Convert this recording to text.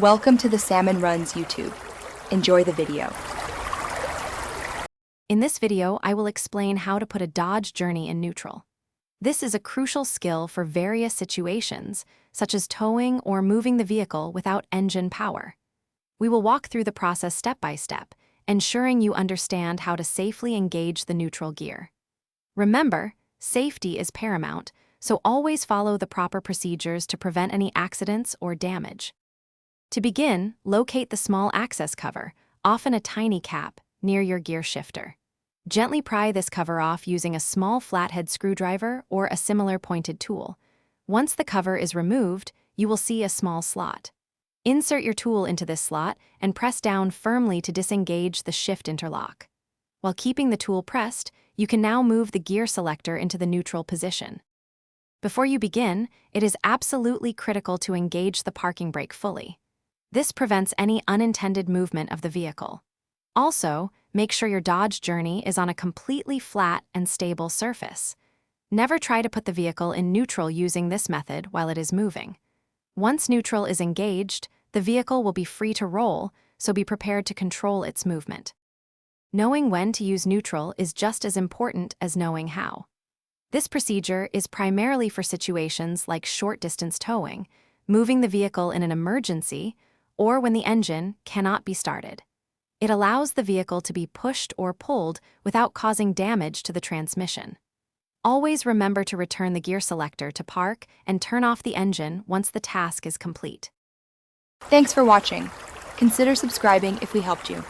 Welcome to the Salmon Runs YouTube. Enjoy the video. In this video, I will explain how to put a Dodge journey in neutral. This is a crucial skill for various situations, such as towing or moving the vehicle without engine power. We will walk through the process step by step, ensuring you understand how to safely engage the neutral gear. Remember, safety is paramount, so always follow the proper procedures to prevent any accidents or damage. To begin, locate the small access cover, often a tiny cap, near your gear shifter. Gently pry this cover off using a small flathead screwdriver or a similar pointed tool. Once the cover is removed, you will see a small slot. Insert your tool into this slot and press down firmly to disengage the shift interlock. While keeping the tool pressed, you can now move the gear selector into the neutral position. Before you begin, it is absolutely critical to engage the parking brake fully. This prevents any unintended movement of the vehicle. Also, make sure your Dodge journey is on a completely flat and stable surface. Never try to put the vehicle in neutral using this method while it is moving. Once neutral is engaged, the vehicle will be free to roll, so be prepared to control its movement. Knowing when to use neutral is just as important as knowing how. This procedure is primarily for situations like short-distance towing, moving the vehicle in an emergency, or when the engine cannot be started. It allows the vehicle to be pushed or pulled without causing damage to the transmission. Always remember to return the gear selector to park and turn off the engine once the task is complete. Thanks for watching. Consider subscribing if we helped you.